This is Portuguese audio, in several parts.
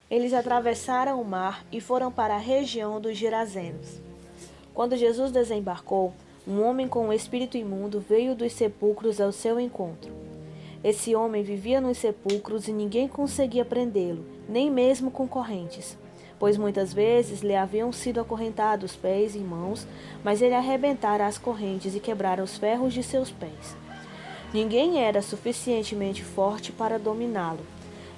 Eles atravessaram o mar e foram para a região dos Gerazenos. Quando Jesus desembarcou, um homem com um espírito imundo veio dos sepulcros ao seu encontro. Esse homem vivia nos sepulcros e ninguém conseguia prendê-lo, nem mesmo com correntes, pois muitas vezes lhe haviam sido acorrentados pés e mãos, mas ele arrebentara as correntes e quebrara os ferros de seus pés. Ninguém era suficientemente forte para dominá-lo.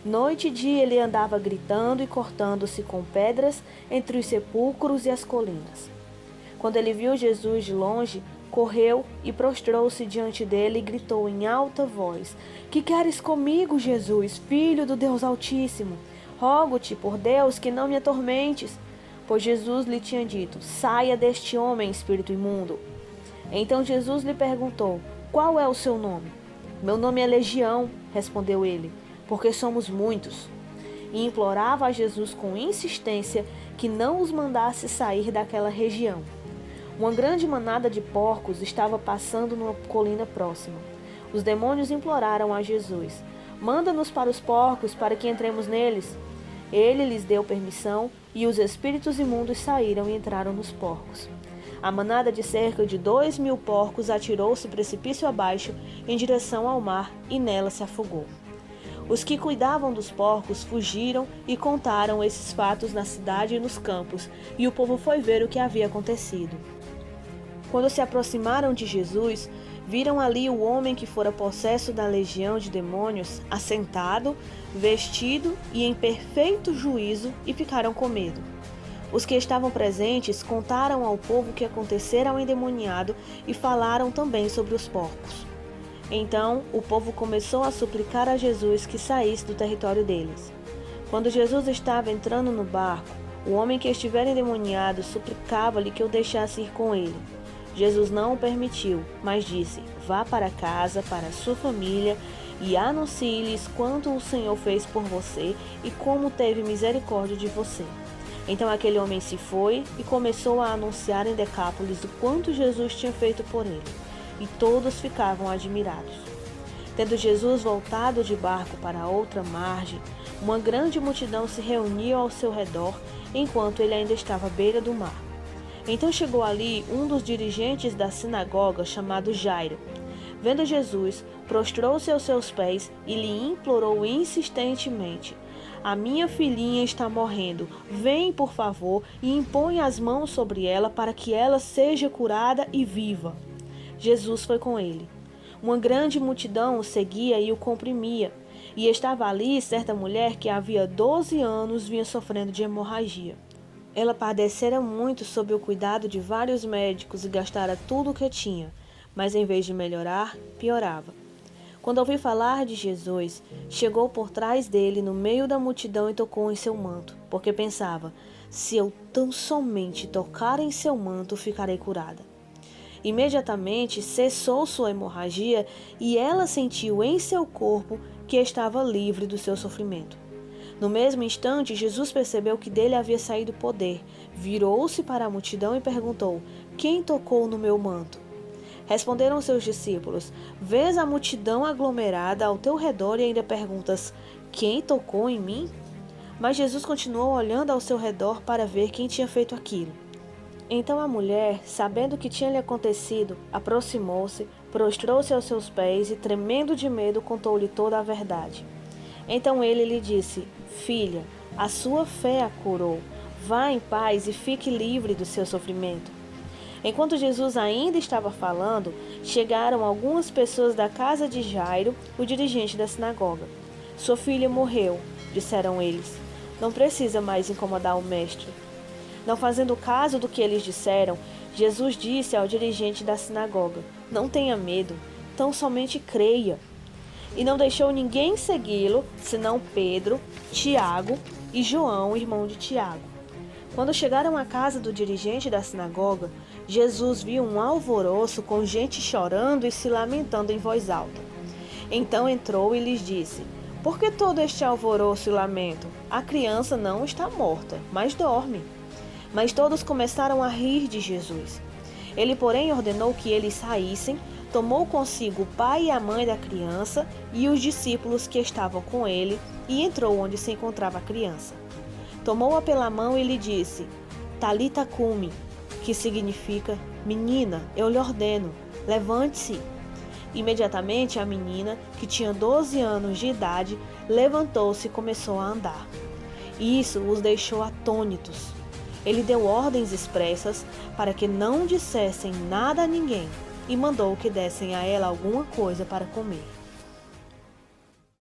Noite e dia ele andava gritando e cortando-se com pedras entre os sepulcros e as colinas. Quando ele viu Jesus de longe, correu e prostrou-se diante dele e gritou em alta voz: Que queres comigo, Jesus, filho do Deus Altíssimo? Rogo-te, por Deus, que não me atormentes. Pois Jesus lhe tinha dito: Saia deste homem, espírito imundo. Então Jesus lhe perguntou: Qual é o seu nome? Meu nome é Legião, respondeu ele, porque somos muitos. E implorava a Jesus com insistência que não os mandasse sair daquela região. Uma grande manada de porcos estava passando numa colina próxima. Os demônios imploraram a Jesus: Manda-nos para os porcos, para que entremos neles. Ele lhes deu permissão, e os espíritos imundos saíram e entraram nos porcos. A manada de cerca de 2.000 porcos atirou-se precipício abaixo em direção ao mar e nela se afogou. Os que cuidavam dos porcos fugiram e contaram esses fatos na cidade e nos campos, e o povo foi ver o que havia acontecido. Quando se aproximaram de Jesus, viram ali o homem que fora possesso da legião de demônios, assentado, vestido e em perfeito juízo, e ficaram com medo. Os que estavam presentes contaram ao povo o que acontecera ao endemoniado e falaram também sobre os porcos. Então o povo começou a suplicar a Jesus que saísse do território deles. Quando Jesus estava entrando no barco, o homem que estivera endemoniado suplicava-lhe que o deixasse ir com ele. Jesus não o permitiu, mas disse: Vá para casa, para a sua família, e anuncie-lhes quanto o Senhor fez por você e como teve misericórdia de você. Então aquele homem se foi e começou a anunciar em Decápolis o quanto Jesus tinha feito por ele, e todos ficavam admirados. Tendo Jesus voltado de barco para outra margem, uma grande multidão se reuniu ao seu redor, enquanto ele ainda estava à beira do mar. Então chegou ali um dos dirigentes da sinagoga, chamado Jairo. Vendo Jesus, prostrou-se aos seus pés e lhe implorou insistentemente: A minha filhinha está morrendo. Vem, por favor, e impõe as mãos sobre ela para que ela seja curada e viva. Jesus foi com ele. Uma grande multidão o seguia e o comprimia. E estava ali certa mulher que havia 12 anos vinha sofrendo de hemorragia. Ela padecera muito sob o cuidado de vários médicos e gastara tudo o que tinha, mas em vez de melhorar, piorava. Quando ouviu falar de Jesus, chegou por trás dele no meio da multidão e tocou em seu manto, porque pensava: se eu tão somente tocar em seu manto, ficarei curada. Imediatamente cessou sua hemorragia e ela sentiu em seu corpo que estava livre do seu sofrimento. No mesmo instante, Jesus percebeu que dele havia saído poder, virou-se para a multidão e perguntou: Quem tocou no meu manto? Responderam seus discípulos: Vês a multidão aglomerada ao teu redor e ainda perguntas: Quem tocou em mim? Mas Jesus continuou olhando ao seu redor para ver quem tinha feito aquilo. Então a mulher, sabendo o que tinha lhe acontecido, aproximou-se, prostrou-se aos seus pés e, tremendo de medo, contou-lhe toda a verdade. Então ele lhe disse: Filha, a sua fé a curou. Vá em paz e fique livre do seu sofrimento. Enquanto Jesus ainda estava falando, chegaram algumas pessoas da casa de Jairo, o dirigente da sinagoga. Sua filha morreu, disseram eles. Não precisa mais incomodar o mestre. Não fazendo caso do que eles disseram, Jesus disse ao dirigente da sinagoga: Não tenha medo, tão somente creia. E não deixou ninguém segui-lo, senão Pedro, Tiago e João, irmão de Tiago. Quando chegaram à casa do dirigente da sinagoga, Jesus viu um alvoroço com gente chorando e se lamentando em voz alta. Então entrou e lhes disse: Por que todo este alvoroço e lamento? A criança não está morta, mas dorme. Mas todos começaram a rir de Jesus. Ele, porém, ordenou que eles saíssem, tomou consigo o pai e a mãe da criança e os discípulos que estavam com ele e entrou onde se encontrava a criança. Tomou-a pela mão e lhe disse: Talita cumi, que significa: Menina, eu lhe ordeno, levante-se. Imediatamente a menina, que tinha 12 anos de idade, levantou-se e começou a andar. Isso os deixou atônitos. Ele deu ordens expressas para que não dissessem nada a ninguém e mandou que dessem a ela alguma coisa para comer.